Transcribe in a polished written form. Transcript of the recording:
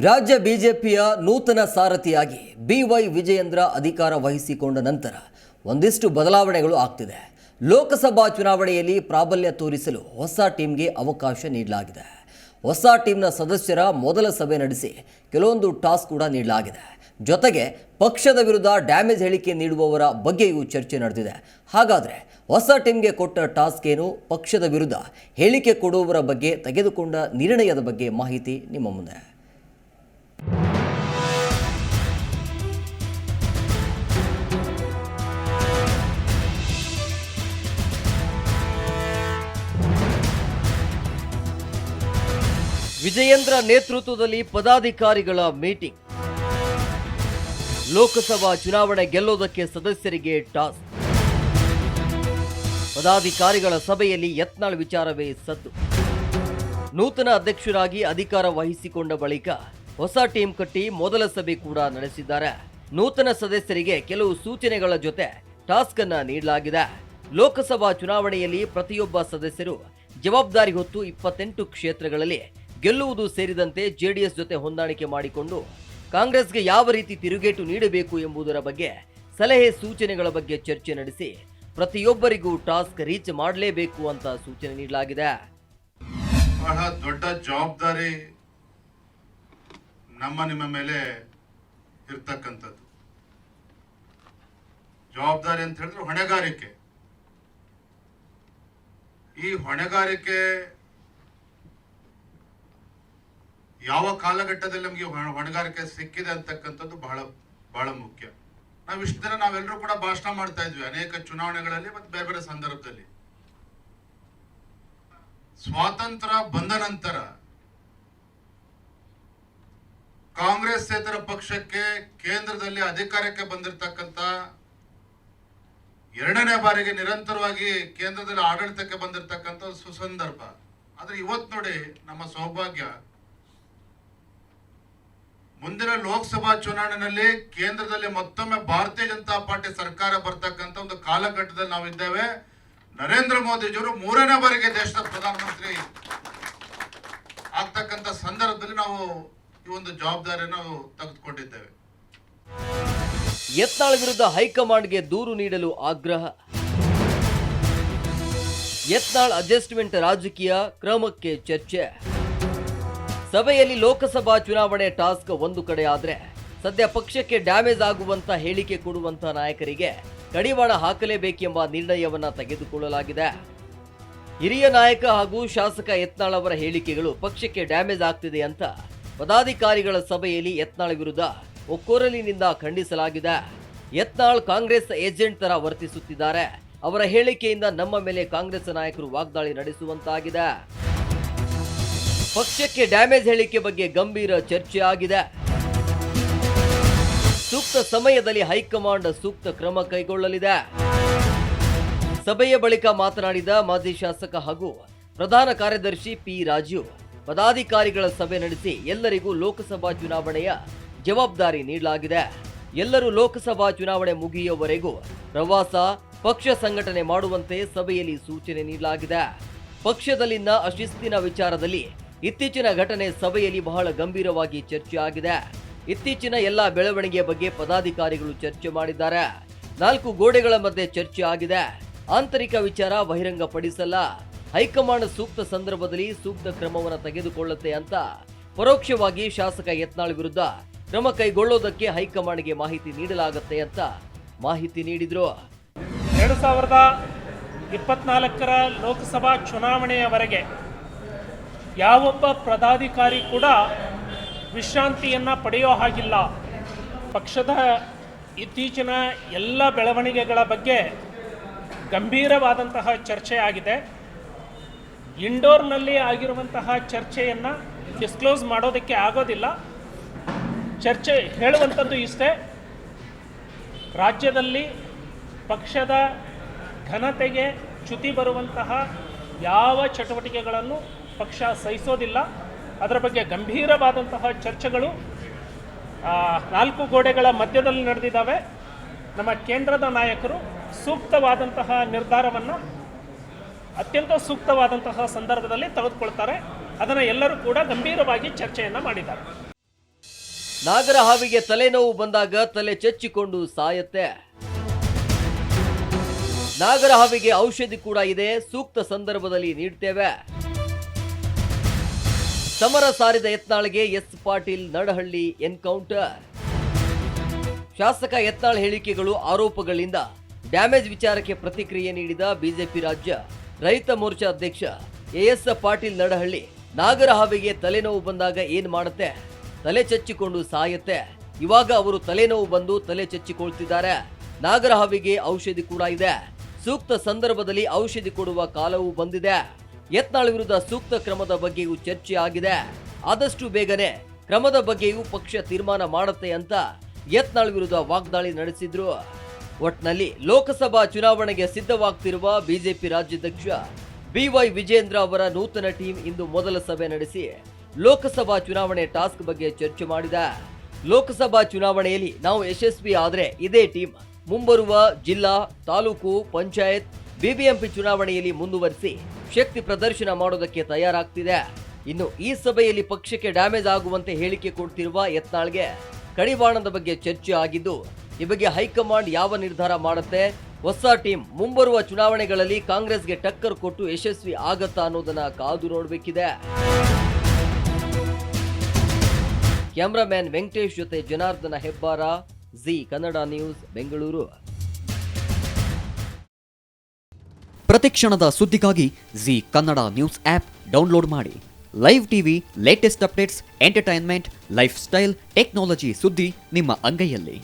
ರಾಜ್ಯ ಬಿಜೆಪಿಯ ನೂತನ ಸಾರಥಿಯಾಗಿ BY ವಿಜಯೇಂದ್ರ ಅಧಿಕಾರ ವಹಿಸಿಕೊಂಡ ನಂತರ ಒಂದಿಷ್ಟು ಬದಲಾವಣೆಗಳು ಆಗ್ತಿದೆ. ಲೋಕಸಭಾ ಚುನಾವಣೆಯಲ್ಲಿ ಪ್ರಾಬಲ್ಯ ತೋರಿಸಲು ಹೊಸ ಟೀಮ್ಗೆ ಅವಕಾಶ ನೀಡಲಾಗಿದೆ. ಹೊಸ ಟೀಮ್ನ ಸದಸ್ಯರ ಮೊದಲ ಸಭೆ ನಡೆಸಿ ಕೆಲವೊಂದು ಟಾಸ್ಕ್ ಕೂಡ ನೀಡಲಾಗಿದೆ. ಜೊತೆಗೆ ಪಕ್ಷದ ವಿರುದ್ಧ ಡ್ಯಾಮೇಜ್ ಹೇಳಿಕೆ ನೀಡುವವರ ಬಗ್ಗೆಯೂ ಚರ್ಚೆ ನಡೆದಿದೆ. ಹಾಗಾದರೆ ಹೊಸ ಟೀಮ್ಗೆ ಕೊಟ್ಟ ಟಾಸ್ಕ್ ಏನು, ಪಕ್ಷದ ವಿರುದ್ಧ ಹೇಳಿಕೆ ಕೊಡುವವರ ಬಗ್ಗೆ ತೆಗೆದುಕೊಂಡ ನಿರ್ಣಯದ ಬಗ್ಗೆ ಮಾಹಿತಿ ನಿಮ್ಮ ಮುಂದೆ. ವಿಜಯೇಂದ್ರ ನೇತೃತ್ವದಲ್ಲಿ ಪದಾಧಿಕಾರಿಗಳ ಮೀಟಿಂಗ್. ಲೋಕಸಭಾ ಚುನಾವಣೆ ಗೆಲ್ಲೋದಕ್ಕೆ ಸದಸ್ಯರಿಗೆ ಟಾಸ್ಕ್. ಪದಾಧಿಕಾರಿಗಳ ಸಭೆಯಲ್ಲಿ ಯತ್ನಾಳ್ ವಿಚಾರವೇ ಸದ್ದು. ನೂತನ ಅಧ್ಯಕ್ಷರಾಗಿ ಅಧಿಕಾರ ವಹಿಸಿಕೊಂಡ ಬಳಿಕ ಹೊಸ ಟೀಮ್ ಕಟ್ಟಿ ಮೊದಲ ಸಭೆ ಕೂಡ ನಡೆಸಿದ್ದಾರೆ. ನೂತನ ಸದಸ್ಯರಿಗೆ ಕೆಲವು ಸೂಚನೆಗಳ ಜೊತೆ ಟಾಸ್ಕ್ ಅನ್ನ ನೀಡಲಾಗಿದೆ. ಲೋಕಸಭಾ ಚುನಾವಣೆಯಲ್ಲಿ ಪ್ರತಿಯೊಬ್ಬ ಸದಸ್ಯರು ಜವಾಬ್ದಾರಿ ಹೊತ್ತು 28 ಕ್ಷೇತ್ರಗಳಲ್ಲಿ ಗೆಲ್ಲುವುದು ಸೇರಿದಂತೆ JDS ಜೊತೆ ಹೊಂದಾಣಿಕೆ ಮಾಡಿಕೊಂಡು ಕಾಂಗ್ರೆಸ್ಗೆ ಯಾವ ರೀತಿ ತಿರುಗೇಟು ನೀಡಬೇಕು ಎಂಬುದರ ಬಗ್ಗೆ ಸಲಹೆ ಸೂಚನೆಗಳ ಬಗ್ಗೆ ಚರ್ಚೆ ನಡೆಸಿ ಪ್ರತಿಯೊಬ್ಬರಿಗೂ ಟಾಸ್ಕ್ ರೀಚ್ ಮಾಡಲೇಬೇಕು ಅಂತ ಸೂಚನೆ ನೀಡಲಾಗಿದೆ. ಬಹಳ ದೊಡ್ಡ ಜವಾಬ್ದಾರಿ ನಿಮ್ಮ ಮೇಲೆ ಇರ್ತಕ್ಕಂಥದ್ದು. ಜವಾಬ್ದಾರಿ ಅಂತ ಹೇಳಿದ್ರೆ ಹೊಣೆಗಾರಿಕೆ. ಈ ಹೊಣೆಗಾರಿಕೆ ಯಾವ ಕಾಲಘಟ್ಟದಲ್ಲಿ ನಮಗೆ ಹೊಣೆಗಾರಿಕೆ ಸಿಕ್ಕಿದೆ ಅಂತಕ್ಕಂಥದ್ದು ಬಹಳ ಬಹಳ ಮುಖ್ಯ. ನಾವು ಇಷ್ಟು ದಿನ ನಾವೆಲ್ಲರೂ ಕೂಡ ಭಾಷಣ ಮಾಡ್ತಾ ಇದ್ವಿ ಅನೇಕ ಚುನಾವಣೆಗಳಲ್ಲಿ ಮತ್ತು ಬೇರೆ ಬೇರೆ ಸಂದರ್ಭದಲ್ಲಿ. ಸ್ವಾತಂತ್ರ್ಯ ಬಂದ ನಂತರ ಕಾಂಗ್ರೆಸ್ಸೇತರ ಪಕ್ಷಕ್ಕೆ ಕೇಂದ್ರದಲ್ಲಿ ಅಧಿಕಾರಕ್ಕೆ ಬಂದಿರತಕ್ಕಂತ ಎರಡನೇ ಬಾರಿಗೆ ನಿರಂತರವಾಗಿ ಕೇಂದ್ರದಲ್ಲಿ ಆಡಳಿತಕ್ಕೆ ಬಂದಿರತಕ್ಕಂತ ಸುಸಂದರ್ಭ. ಆದ್ರೆ ಇವತ್ತು ನೋಡಿ ನಮ್ಮ ಸೌಭಾಗ್ಯ, ಮುಂದಿನ ಲೋಕಸಭಾ ಚುನಾವಣೆಯಲ್ಲಿ ಕೇಂದ್ರದಲ್ಲಿ ಮತ್ತೊಮ್ಮೆ ಭಾರತೀಯ ಜನತಾ ಪಾರ್ಟಿ ಸರ್ಕಾರ ಬರ್ತಕ್ಕಂಥ ಒಂದು ಕಾಲಘಟ್ಟದಲ್ಲಿ ನಾವು ಇದ್ದೇವೆ. ನರೇಂದ್ರ ಮೋದಿಜಿಯವರು 3ನೇ ಬಾರಿಗೆ ದೇಶದ ಪ್ರಧಾನಮಂತ್ರಿ ಆಗ್ತಕ್ಕಂಥ ಸಂದರ್ಭದಲ್ಲಿ ನಾವು ಈ ಒಂದು ಜವಾಬ್ದಾರಿಯನ್ನು ನಾವು ತೆಗೆದುಕೊಂಡಿದ್ದೇವೆ. ಯತ್ನಾಳ್ ವಿರುದ್ಧ ಹೈಕಮಾಂಡ್ಗೆ ದೂರು ನೀಡಲು ಆಗ್ರಹ. ಯತ್ನಾಳ್ ಅಡ್ಜಸ್ಟ್ಮೆಂಟ್ ರಾಜಕೀಯ ಕ್ರಮಕ್ಕೆ ಚರ್ಚೆ. ಸಭೆಯಲ್ಲಿ ಲೋಕಸಭಾ ಚುನಾವಣೆ ಟಾಸ್ಕ್ ಒಂದು ಕಡೆ ಆದ್ರೆ ಸದ್ಯ ಪಕ್ಷಕ್ಕೆ ಡ್ಯಾಮೇಜ್ ಆಗುವಂತ ಹೇಳಿಕೆ ಕೊಡುವಂತ ನಾಯಕರಿಗೆ ಕಡಿವಾಣ ಹಾಕಲೇಬೇಕೆಂಬ ನಿರ್ಣಯವನ್ನ ತೆಗೆದುಕೊಳ್ಳಲಾಗಿದೆ. ಹಿರಿಯ ನಾಯಕ ಹಾಗೂ ಶಾಸಕ ಯತ್ನಾಳ್ ಅವರ ಹೇಳಿಕೆಗಳು ಪಕ್ಷಕ್ಕೆ ಡ್ಯಾಮೇಜ್ ಆಗ್ತಿದೆ ಅಂತ ಪದಾಧಿಕಾರಿಗಳ ಸಭೆಯಲ್ಲಿ ಯತ್ನಾಳ್ ವಿರುದ್ಧ ಒಕ್ಕೊರಲಿನಿಂದ ಖಂಡಿಸಲಾಗಿದೆ. ಯತ್ನಾಳ್ ಕಾಂಗ್ರೆಸ್ ಏಜೆಂಟ್ ತರ ವರ್ತಿಸುತ್ತಿದ್ದಾರೆ. ಅವರ ಹೇಳಿಕೆಯಿಂದ ನಮ್ಮ ಮೇಲೆ ಕಾಂಗ್ರೆಸ್ ನಾಯಕರು ವಾಗ್ದಾಳಿ ನಡೆಸುವಂತಾಗಿದೆ. ಪಕ್ಷಕ್ಕೆ ಡ್ಯಾಮೇಜ್ ಹೇಳಿಕೆ ಬಗ್ಗೆ ಗಂಭೀರ ಚರ್ಚೆ ಆಗಿದೆ. ಸೂಕ್ತ ಸಮಯದಲ್ಲಿ ಹೈಕಮಾಂಡ್ ಸೂಕ್ತ ಕ್ರಮ ಕೈಗೊಳ್ಳಲಿದೆ. ಸಭೆಯ ಬಳಿಕ ಮಾತನಾಡಿದ ಮಾಜಿ ಶಾಸಕ ಹಾಗೂ ಪ್ರಧಾನ ಕಾರ್ಯದರ್ಶಿ P. ರಾಜು, ಪದಾಧಿಕಾರಿಗಳ ಸಭೆ ನಡೆಸಿ ಎಲ್ಲರಿಗೂ ಲೋಕಸಭಾ ಚುನಾವಣೆಯ ಜವಾಬ್ದಾರಿ ನೀಡಲಾಗಿದೆ. ಎಲ್ಲರೂ ಲೋಕಸಭಾ ಚುನಾವಣೆ ಮುಗಿಯುವವರೆಗೂ ಪ್ರವಾಸ, ಪಕ್ಷ ಸಂಘಟನೆ ಮಾಡುವಂತೆ ಸಭೆಯಲ್ಲಿ ಸೂಚನೆ ನೀಡಲಾಗಿದೆ. ಪಕ್ಷದಲ್ಲಿನ ಅಶಿಸ್ತಿನ ವಿಚಾರದಲ್ಲಿ ಇತ್ತೀಚಿನ ಘಟನೆ ಸಭೆಯಲ್ಲಿ ಬಹಳ ಗಂಭೀರವಾಗಿ ಚರ್ಚೆ ಆಗಿದೆ. ಇತ್ತೀಚಿನ ಎಲ್ಲ ಬೆಳವಣಿಗೆಯ ಬಗ್ಗೆ ಪದಾಧಿಕಾರಿಗಳು ಚರ್ಚೆ ಮಾಡಿದ್ದಾರೆ. 4 ಗೋಡೆಗಳ ಮಧ್ಯೆ ಚರ್ಚೆ ಆಗಿದೆ. ಆಂತರಿಕ ವಿಚಾರ ಬಹಿರಂಗಪಡಿಸಲ್ಲ. ಹೈಕಮಾಂಡ್ ಸೂಕ್ತ ಸಂದರ್ಭದಲ್ಲಿ ಸೂಕ್ತ ಕ್ರಮವನ್ನು ತೆಗೆದುಕೊಳ್ಳುತ್ತೆ ಅಂತ ಪರೋಕ್ಷವಾಗಿ ಶಾಸಕ ಯತ್ನಾಳ್ ವಿರುದ್ಧ ಕ್ರಮ ಕೈಗೊಳ್ಳೋದಕ್ಕೆ ಹೈಕಮಾಂಡ್ಗೆ ಮಾಹಿತಿ ನೀಡಲಾಗುತ್ತೆ ಅಂತ ಮಾಹಿತಿ ನೀಡಿದ್ರು. 2024ರ ಲೋಕಸಭಾ ಚುನಾವಣೆಯವರೆಗೆ ಯಾವೊಬ್ಬ ಪದಾಧಿಕಾರಿ ಕೂಡ ವಿಶ್ರಾಂತಿಯನ್ನು ಪಡೆಯೋ ಹಾಗಿಲ್ಲ. ಪಕ್ಷದ ಇತ್ತೀಚಿನ ಎಲ್ಲ ಬೆಳವಣಿಗೆಗಳ ಬಗ್ಗೆ ಗಂಭೀರವಾದಂತಹ ಚರ್ಚೆ ಆಗಿದೆ. ಇಂಡೋರ್ನಲ್ಲಿ ಆಗಿರುವಂತಹ ಚರ್ಚೆಯನ್ನು ಡಿಸ್ಕ್ಲೋಸ್ ಮಾಡೋದಕ್ಕೆ ಆಗೋದಿಲ್ಲ. ಚರ್ಚೆ ಹೇಳುವಂಥದ್ದು ಇಷ್ಟೇ, ರಾಜ್ಯದಲ್ಲಿ ಪಕ್ಷದ ಘನತೆಗೆ ಚ್ಯುತಿ ಬರುವಂತಹ ಯಾವ ಚಟುವಟಿಕೆಗಳನ್ನು ಪಕ್ಷ ಸಹಿಸೋದಿಲ್ಲ. ಅದರ ಬಗ್ಗೆ ಗಂಭೀರವಾದಂತಹ ಚರ್ಚೆಗಳು 4 ಗೋಡೆಗಳ ಮಧ್ಯದಲ್ಲಿ ನಡೆದಿದ್ದಾವೆ. ನಮ್ಮ ಕೇಂದ್ರದ ನಾಯಕರು ಸೂಕ್ತವಾದಂತಹ ನಿರ್ಧಾರವನ್ನು ಅತ್ಯಂತ ಸೂಕ್ತವಾದಂತಹ ಸಂದರ್ಭದಲ್ಲಿ ತೆಗೆದುಕೊಳ್ತಾರೆ. ಅದನ್ನು ಎಲ್ಲರೂ ಕೂಡ ಗಂಭೀರವಾಗಿ ಚರ್ಚೆಯನ್ನು ಮಾಡಿದ್ದಾರೆ. ನಾಗರ ಹಾವಿಗೆ ತಲೆನೋವು ಬಂದಾಗ ತಲೆ ಚೆಚ್ಚಿಕೊಂಡು ಸಾಯತ್ತೆ. ನಾಗರ ಹಾವಿಗೆ ಔಷಧಿ ಕೂಡ ಇದೆ, ಸೂಕ್ತ ಸಂದರ್ಭದಲ್ಲಿ ನೀಡ್ತೇವೆ. ಸಮರ ಸಾರಿದ ಯತ್ನಾಳ್ಗೆ ಎಸ್ ಪಾಟೀಲ್ ನಡಹಳ್ಳಿ ಎನ್ಕೌಂಟರ್. ಶಾಸಕ ಯತ್ನಾಳ್ ಹೇಳಿಕೆಗಳು ಆರೋಪಗಳಿಂದ ಡ್ಯಾಮೇಜ್ ವಿಚಾರಕ್ಕೆ ಪ್ರತಿಕ್ರಿಯೆ ನೀಡಿದ ಬಿಜೆಪಿ ರಾಜ್ಯ ರೈತ ಮೋರ್ಚಾ ಅಧ್ಯಕ್ಷ ಎಸ್ ಪಾಟೀಲ್ ನಡಹಳ್ಳಿ, ನಾಗರ ಹಾವಿಗೆ ತಲೆನೋವು ಬಂದಾಗ ಏನ್ ಮಾಡುತ್ತೆ? ತಲೆ ಚಚ್ಚಿಕೊಂಡು ಸಾಯುತ್ತೆ. ಇವಾಗ ಅವರು ತಲೆನೋವು ಬಂದು ತಲೆ ಚಚ್ಚಿಕೊಳ್ತಿದ್ದಾರೆ. ನಾಗರ ಹಾವಿಗೆ ಔಷಧಿ ಕೂಡ ಇದೆ, ಸೂಕ್ತ ಸಂದರ್ಭದಲ್ಲಿ ಔಷಧಿ ಕೊಡುವ ಕಾಲವೂ ಬಂದಿದೆ. ಯತ್ನಾಳ್ ವಿರುದ್ಧ ಸೂಕ್ತ ಕ್ರಮದ ಬಗ್ಗೆಯೂ ಚರ್ಚೆ ಆಗಿದೆ. ಆದಷ್ಟು ಬೇಗನೆ ಕ್ರಮದ ಬಗ್ಗೆಯೂ ಪಕ್ಷ ತೀರ್ಮಾನ ಮಾಡುತ್ತೆ ಅಂತ ಯತ್ನಾಳ್ ವಿರುದ್ಧ ವಾಗ್ದಾಳಿ ನಡೆಸಿದ್ರು. ಒಟ್ನಲ್ಲಿ ಲೋಕಸಭಾ ಚುನಾವಣೆಗೆ ಸಿದ್ಧವಾಗ್ತಿರುವ ಬಿಜೆಪಿ ರಾಜ್ಯಾಧ್ಯಕ್ಷ ಬಿವೈ ವಿಜೇಂದ್ರ ಅವರ ನೂತನ ಟೀಮ್ ಇಂದು ಮೊದಲ ಸಭೆ ನಡೆಸಿ ಲೋಕಸಭಾ ಚುನಾವಣೆ ಟಾಸ್ಕ್ ಬಗ್ಗೆ ಚರ್ಚೆ ಮಾಡಿದೆ. ಲೋಕಸಭಾ ಚುನಾವಣೆಯಲ್ಲಿ ನಾವು ಯಶಸ್ವಿ ಆದ್ರೆ ಇದೇ ಟೀಮ್ ಮುಂಬರುವ ಜಿಲ್ಲಾ, ತಾಲೂಕು, ಪಂಚಾಯತ್, ಬಿಬಿಎಂಪಿ ಚುನಾವಣೆಯಲ್ಲಿ ಮುಂದುವರಿಸಿ ಶಕ್ತಿ ಪ್ರದರ್ಶನ ಮಾಡೋದಕ್ಕೆ ತಯಾರಾಗ್ತಿದೆ. ಇನ್ನು ಈ ಸಭೆಯಲ್ಲಿ ಪಕ್ಷಕ್ಕೆ ಡ್ಯಾಮೇಜ್ ಆಗುವಂತೆ ಹೇಳಿಕೆ ಕೊಡ್ತಿರುವ ಯತ್ನಾಳ್ಗೆ ಕಡಿವಾಣದ ಬಗ್ಗೆ ಚರ್ಚೆ ಆಗಿದ್ದು, ಈ ಬಗ್ಗೆ ಹೈಕಮಾಂಡ್ ಯಾವ ನಿರ್ಧಾರ ಮಾಡುತ್ತೆ, ಹೊಸ ಟೀಮ್ ಮುಂಬರುವ ಚುನಾವಣೆಗಳಲ್ಲಿ ಕಾಂಗ್ರೆಸ್ಗೆ ಟಕ್ಕರ್ ಕೊಟ್ಟು ಯಶಸ್ವಿ ಆಗತ್ತಾ ಅನ್ನೋದನ್ನ ಕಾದು ನೋಡಬೇಕಿದೆ. ಕ್ಯಾಮರಾಮ್ಯಾನ್ ವೆಂಕಟೇಶ್ ಜೊತೆ ಜನಾರ್ದನ ಹೆಬ್ಬಾರ, ಜಿ ಕನ್ನಡ ನ್ಯೂಸ್, ಬೆಂಗಳೂರು. ಪ್ರತಿಕ್ಷಣದ ಸುದ್ದಿಗಾಗಿ Zee Kannada news app download ಮಾಡಿ. Live TV, latest updates, entertainment, lifestyle, technology ಸುದ್ದಿ ನಿಮ್ಮ ಅಂಗೈಯಲ್ಲಿ.